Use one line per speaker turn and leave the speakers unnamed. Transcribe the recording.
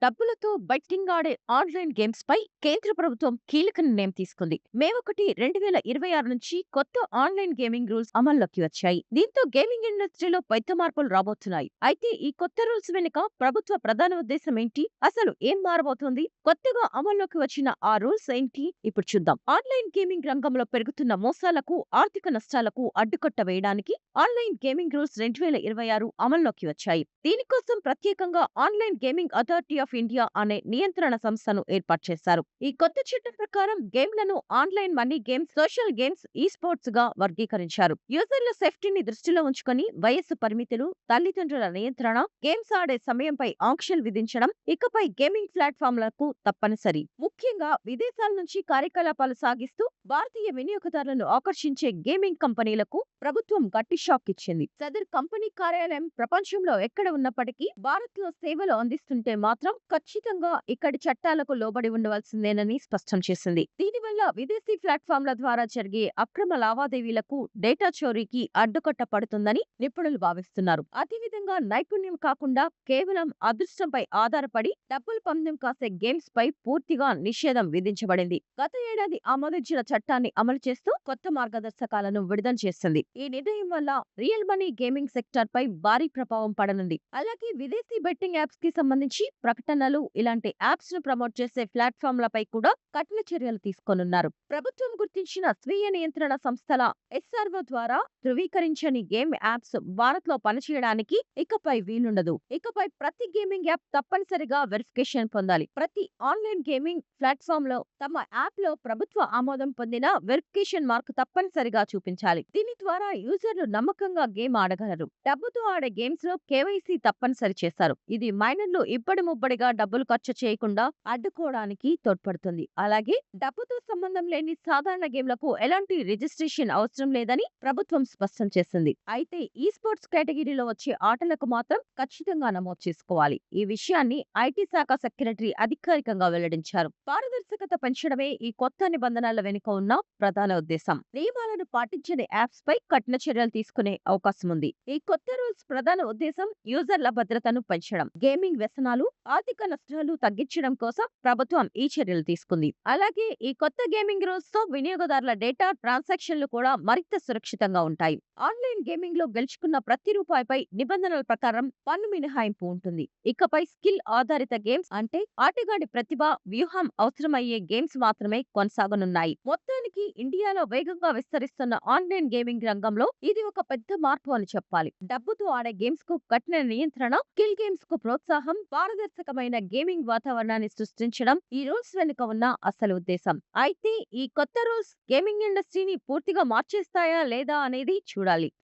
డబ్బులతో బెట్టింగ్ ఆడే online games పై కేంద్ర ప్రభుత్వం కీలక నిర్ణయం తీసుకుంది. మే 1, 2026 నుంచి కొత్త ఆన్‌లైన్ గేమింగ్ రూల్స్ అమల్లోకి వచ్చాయి. దీంతో గేమింగ్ ఇండస్ట్రీలో పెద్ద మార్పులు రాబోతున్నాయి. అయితే ఈ కొత్త రూల్స్ వెనుక ప్రభుత్వ ప్రధాన ఉద్దేశం ఏంటి? అసలు ఏం మారబోతోంది? కొత్తగా అమల్లోకి వచ్చిన ఆ రూల్స్ ఏంటి? ఇప్పుడు చూద్దాం. ఆన్‌లైన్ గేమింగ్ రంగంలో పెరుగుతున్న మోసాలకు, ఆర్థిక నష్టాలకు అడ్డుకట్ట వేయడానికి ఆన్‌లైన్ గేమింగ్ రూల్స్ 2026 అమల్లోకి వచ్చాయి. దీనికోసం ప్రత్యేకంగా online gaming authority of India అనే నియంత్రణ సంస్థను ఏర్పాటు చేశారు. ఈ కొత్త చట్టం ప్రకారం గేమ్లను online money games, social games, sports గా వర్గీకరించారు. యూజర్ల సేఫ్టీని దృష్టిలో ఉంచుకొని వయస్సు పరిమితులు, తల్లిదండ్రుల నియంత్రణ, గేమ్స్ ఆడే సమయంపై ఆంక్షలు విధించడం ఇకపై గేమింగ్ ప్లాట్‌ఫామ్‌లకు తప్పనిసరి. ముఖ్యంగా విదేశాల నుంచి కార్యకలాపాలు సాగిస్తూ భారతీయ వినియోగదారులను ఆకర్షించే గేమింగ్ కంపెనీలకు ప్రభుత్వం గట్టి షాక్ ఇచ్చింది. సదరు కంపెనీ కార్యాలయం ప్రపంచంలో ఎక్కడ ఉన్నప్పటికీ భారత్‌లో సేవలు అందిస్తుంటే మాత్రం ఖచ్చితంగా ఇక్కడి చట్టాలకు లోబడి ఉండవలసిందేనని స్పష్టం చేసింది. దీనివల్ల విదేశీ ప్లాట్‌ఫామ్‌ల ద్వారా జరిగే అక్రమ లావాదేవీలకు, డేటా చోరీకి అడ్డుకట్ట పడుతుందని నిపుణులు భావిస్తున్నారు. అదేవిధంగా నైపుణ్యం కాకుండా కేవలం అదృష్టంపై ఆధారపడి డబ్బులు పందెం కాసే గేమ్స్ పై పూర్తిగా నిషేధం విధించబడింది. గత ఏడాది ఆమోదించిన చట్టాన్ని అమలు చేస్తూ కొత్త మార్గదర్శకాలను విడుదల చేసింది. ఈ నిర్ణయం వల్ల రియల్ మనీ గేమింగ్ సెక్టార్ పై భారీ ప్రభావం పడనుంది. అలాగే విదేశీ బెట్టింగ్ యాప్స్ కి సంబంధించి ప్రకటనలు, ఇలాంటి యాప్స్ ను ప్రమోట్ చేసే ప్లాట్‌ఫామ్‌లపై కూడా కఠిన చర్యలు తీసుకోనున్నారు. ప్రభుత్వం గుర్తించిన స్వీయ నియంత్రణ సంస్థల ఎస్ఆర్ఓ ద్వారా ధృవీకరించని గేమ్ యాప్స్ భారత్‌లో పనిచేయడానికి ఇకపై వీలుండదు. ఇకపై ప్రతి గేమింగ్ యాప్ తప్పనిసరిగా వెరిఫికేషన్ పొందాలి. ప్రతి ఆన్‌లైన్ గేమింగ్ ప్లాట్‌ఫామ్‌లో తమ యాప్‌లో ప్రభుత్వ ఆమోదం పొందిన వెరిఫికేషన్ మార్క్ తప్పనిసరిగా చూపించాలి. దీని ద్వారా యూజర్లు నమ్మకంగా గేమ్ ఆడగలరు. డబ్బుతో ఆడే గేమ్స్ లో కేవైసీ తప్పనిసరి చేశారు. ఇది మైనర్లు ఇబ్బడి ముబ్బడిగా డబ్బులు ఖర్చు చేయకుండా అడ్డుకోవడానికి తోడ్పడుతుంది. అలాగే డబ్బుతో సంబంధం లేని సాధారణ గేమ్లకు ఎలాంటి రిజిస్ట్రేషన్ అవసరం లేదని ప్రభుత్వం స్పష్టం చేసింది. అయితే ఈ స్పోర్ట్స్ కేటగిరీలో వచ్చే ఆటలకు మాత్రం ఖచ్చితంగా నమోదు చేసుకోవాలి. ఈ విషయాన్ని ఐటీ శాఖ సెక్రటరీ అధికారికంగా వెల్లడించారు. పారదర్శకత పెంచడమే ఈ కొత్త నిబంధనల వెనుక ఉన్న ప్రధాన ఉద్దేశం. నియమాలను పాటించని యాప్స్ పై కఠిన చర్యలు తీసుకునే అవకాశం ఉంది. ఈ కొత్త రూల్స్ ప్రధాన ఉద్దేశం యూజర్ల భద్రతను పెంచడం, గేమింగ్ వ్యసనాలు, ఆర్థిక నష్టాలు తగ్గించడం కోసం ప్రభుత్వం ఈ చర్యలు తీసుకుంది. అలాగే ఈ కొత్త గేమింగ్ రూల్స్ తో వినియోగదారుల డేటా, ట్రాన్సాక్షన్లు కూడా మరింత సురక్షితంగా ఉంటాయి. ఆన్‌లైన్ గేమింగ్ లో గెలుచుకున్న ప్రతి రూపాయిపై నిబంధనల ప్రకారం పన్ను మినహాయింపు ఉంటుంది. ఇకపై స్కిల్ ఆధారిత గేమ్స్ అంటే ఆటగాడి ప్రతిభ, వ్యూహం అవసరమయ్యే గేమ్స్ మాత్రమే కొనసాగనున్నాయి. మొత్తానికి ఇండియాలో వేగంగా విస్తరిస్తున్న ఆన్‌లైన్ గేమింగ్ రంగంలో ఇది ఒక పెద్ద మార్పు అని చెప్పాలి. డబ్బుతో ఆడే గేమ్స్ కు కఠిన నియంత్రణ, స్కిల్ గేమ్స్ కు ప్రోత్సాహం, పారదర్శకమైన గేమింగ్ వాతావరణాన్ని సృష్టించడం ఈ రూల్స్ వెనుక ఉన్న అసలు ఉద్దేశం. అయితే ఈ కొత్త రూల్స్ గేమింగ్ ఇండస్ట్రీని పూర్తిగా మార్చేస్తాయా లేదా అనేది చూడాలి.